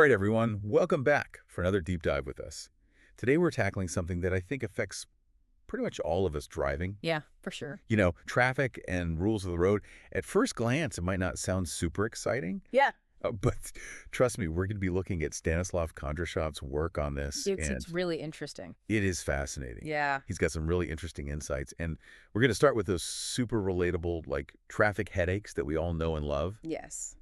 right, everyone. Welcome back for another deep dive with us. Today we're tackling something that I think affects pretty much all of us driving. Yeah, for sure. You know, traffic and rules of the road. At first glance, it might not sound super exciting. Yeah. But trust me, we're going to be looking at Stanislav Kondrashov's work on this. It's really interesting. It is fascinating. Yeah. He's got some really interesting insights. And we're going to start with those super relatable, like, traffic headaches that we all know and love. Yes.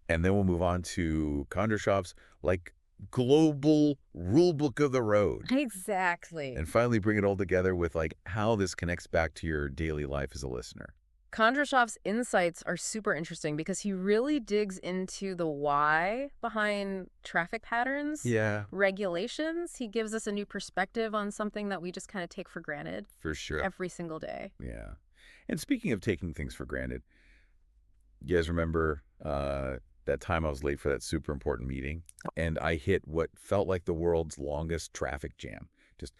And then we'll move on to Kondrashov's, like, global rule book of the road. Exactly. And finally bring it all together with, like, how this connects back to your daily life as a listener. Kondrashov's insights are super interesting because he really digs into the why behind traffic patterns, regulations. He gives us a new perspective on something that we just kind of take for granted. For sure. Every single day. Yeah. And speaking of taking things for granted, you guys remember that time I was late for that super important meeting, and I hit what felt like the world's longest traffic jam. Just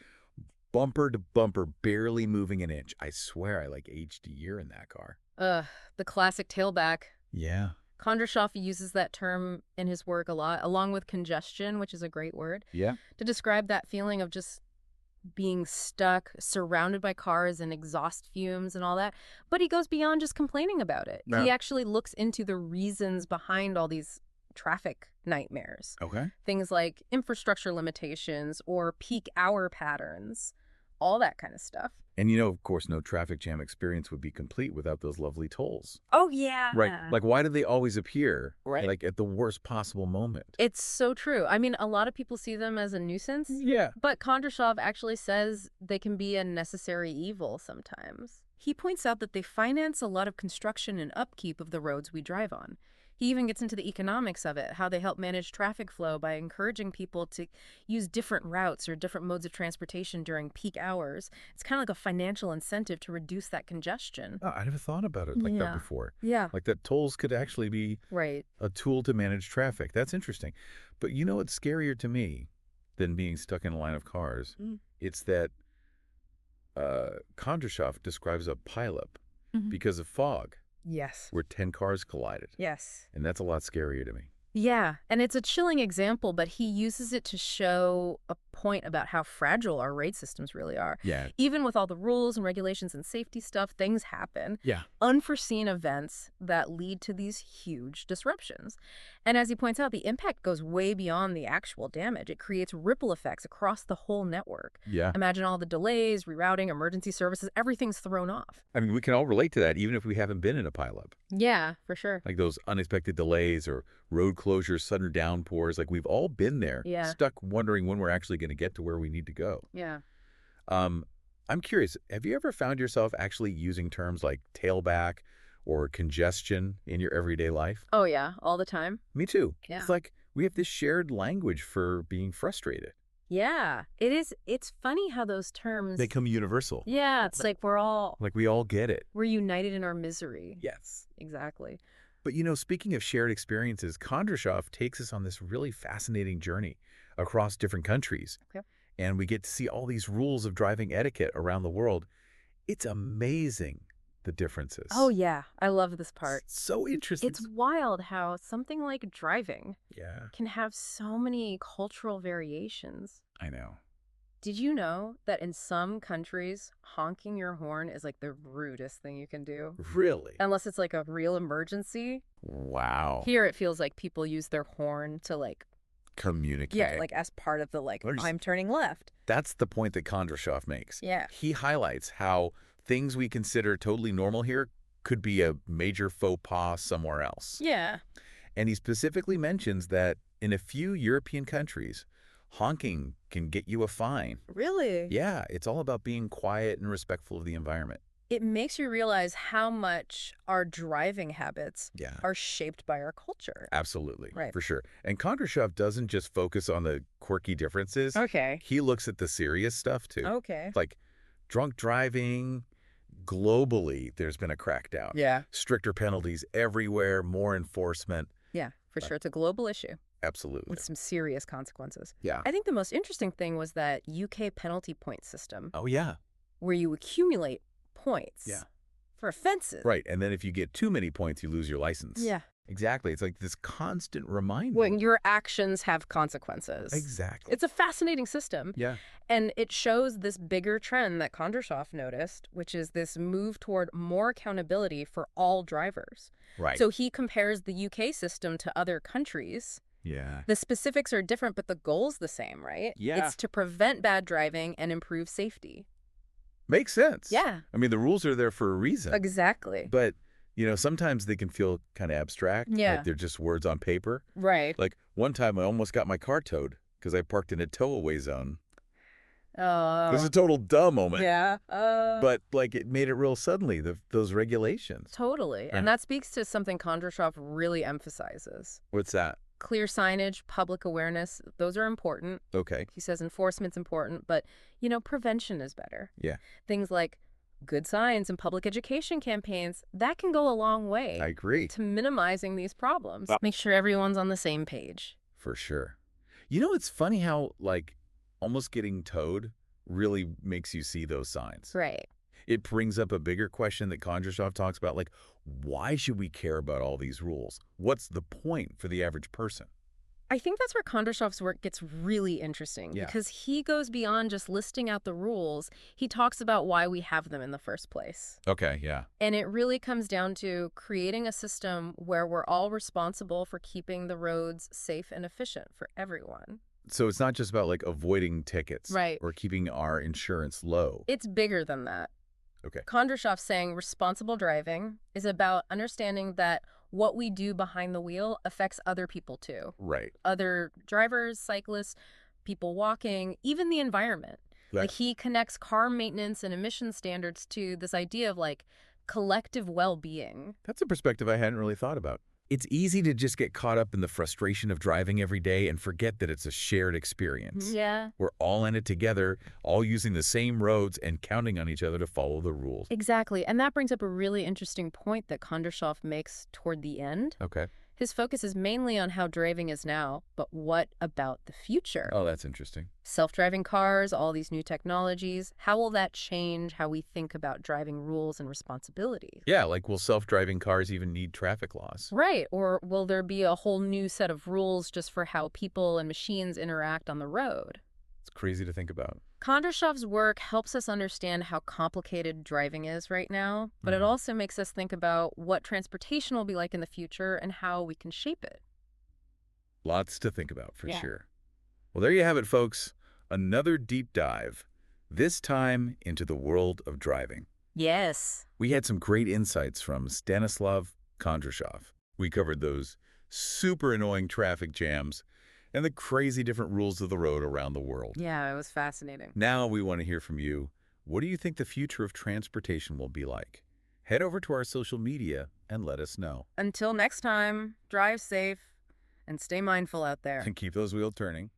bumper to bumper, barely moving an inch. I swear I like aged a year in that car. The classic tailback. Yeah. Kondrashov uses that term in his work a lot, along with congestion, which is a great word. Yeah. To describe that feeling of just being stuck, surrounded by cars and exhaust fumes and all that. But he goes beyond just complaining about it. No. He actually looks into the reasons behind all these traffic nightmares. Okay. Things like infrastructure limitations or peak hour patterns, all that kind of stuff. And you know, of course, no traffic jam experience would be complete without those lovely tolls. Oh, yeah. Right. Like, why do they always appear, right, like, at the worst possible moment? It's so true. I mean, a lot of people see them as a nuisance. Yeah. But Kondrashov actually says they can be a necessary evil sometimes. He points out that they finance a lot of construction and upkeep of the roads we drive on. He even gets into the economics of it, how they help manage traffic flow by encouraging people to use different routes or different modes of transportation during peak hours. It's kind of like a financial incentive to reduce that congestion. Oh, I never thought about it like that before. Yeah. Like that tolls could actually be a tool to manage traffic. That's interesting. But you know what's scarier to me than being stuck in a line of cars? It's that Kondrashov describes a pileup because of fog. Yes. Where 10 cars collided. Yes. And that's a lot scarier to me. Yeah, and it's a chilling example, but he uses it to show a point about how fragile our road systems really are. Yeah. Even with all the rules and regulations and safety stuff, things happen. Yeah. Unforeseen events that lead to these huge disruptions. And as he points out, the impact goes way beyond the actual damage. It creates ripple effects across the whole network. Yeah. Imagine all the delays, rerouting, emergency services, everything's thrown off. I mean, we can all relate to that, even if we haven't been in a pileup. Yeah, for sure. Like those unexpected delays or road closures, sudden downpours. Like, we've all been there, stuck wondering when we're actually going to get to where we need to go. Yeah. I'm curious, have you ever found yourself actually using terms like tailback or congestion in your everyday life? Oh, yeah, all the time. Me too. Yeah. It's like we have this shared language for being frustrated. Yeah, it is. It's funny how those terms become universal. Yeah, it's like we all get it. We're united in our misery. Yes. Exactly. But, you know, speaking of shared experiences, Kondrashov takes us on this really fascinating journey across different countries. Okay. And we get to see all these rules of driving etiquette around the world. It's amazing, the differences. Oh, yeah. I love this part. It's so interesting. It's wild how something like driving Yeah. can have so many cultural variations. I know. Did you know that in some countries, honking your horn is like the rudest thing you can do? Really? Unless it's like a real emergency. Wow. Here it feels like people use their horn to like communicate. Yeah, like as part of the I'm turning left. That's the point that Kondrashov makes. Yeah. He highlights how things we consider totally normal here could be a major faux pas somewhere else. Yeah. And he specifically mentions that in a few European countries, honking can get you a fine. Really? Yeah, it's all about being quiet and respectful of the environment. It makes you realize how much our driving habits are shaped by our culture. Absolutely. Right. For sure. And Kondrashov doesn't just focus on the quirky differences. Okay. He looks at the serious stuff, too. Okay. Like drunk driving. Globally, there's been a crackdown. Yeah. Stricter penalties everywhere, more enforcement. Yeah, for sure. It's a global issue. Absolutely. With some serious consequences. Yeah. I think the most interesting thing was that UK penalty point system. Oh, yeah. Where you accumulate points for offenses. Right. And then if you get too many points, you lose your license. Yeah. Exactly. It's like this constant reminder. When your actions have consequences. Exactly. It's a fascinating system. Yeah. And it shows this bigger trend that Kondrashov noticed, which is this move toward more accountability for all drivers. Right. So he compares the UK system to other countries. Yeah. The specifics are different, but the goal's the same, right? Yeah. It's to prevent bad driving and improve safety. Makes sense. Yeah. I mean, the rules are there for a reason. Exactly. But, sometimes they can feel kind of abstract. Yeah. Like they're just words on paper. Right. Like one time I almost got my car towed because I parked in a tow-away zone. It was a total duh moment. Yeah. But, it made it real suddenly, those regulations. Totally. Right. And that speaks to something Kondrashov really emphasizes. What's that? Clear signage, public awareness, those are important. Okay. He says enforcement's important, but, prevention is better. Yeah. Things like good signs and public education campaigns, that can go a long way. I agree. To minimizing these problems. Make sure everyone's on the same page. For sure. It's funny how, almost getting towed really makes you see those signs. Right. It brings up a bigger question that Kondrashov talks about, why should we care about all these rules? What's the point for the average person? I think that's where Kondrashov's work gets really interesting, because he goes beyond just listing out the rules. He talks about why we have them in the first place. Okay, yeah. And it really comes down to creating a system where we're all responsible for keeping the roads safe and efficient for everyone. So it's not just about, avoiding tickets. Right. Or keeping our insurance low. It's bigger than that. Okay. Kondrashov's saying responsible driving is about understanding that what we do behind the wheel affects other people too. Right. Other drivers, cyclists, people walking, even the environment. Right. He connects car maintenance and emission standards to this idea of collective well-being. That's a perspective I hadn't really thought about. It's easy to just get caught up in the frustration of driving every day and forget that it's a shared experience. Yeah. We're all in it together, all using the same roads and counting on each other to follow the rules. Exactly. And that brings up a really interesting point that Kondrashov makes toward the end. Okay. His focus is mainly on how driving is now, but what about the future? Oh, that's interesting. Self-driving cars, all these new technologies, how will that change how we think about driving rules and responsibilities? Yeah, will self-driving cars even need traffic laws? Right. Or will there be a whole new set of rules just for how people and machines interact on the road? It's crazy to think about. Kondrashov's work helps us understand how complicated driving is right now, but it also makes us think about what transportation will be like in the future and how we can shape it. Lots to think about, for sure. Well, there you have it, folks. Another deep dive, this time into the world of driving. Yes. We had some great insights from Stanislav Kondrashov. We covered those super annoying traffic jams and the crazy different rules of the road around the world. Yeah, it was fascinating. Now we want to hear from you. What do you think the future of transportation will be like? Head over to our social media and let us know. Until next time, drive safe and stay mindful out there. And keep those wheels turning.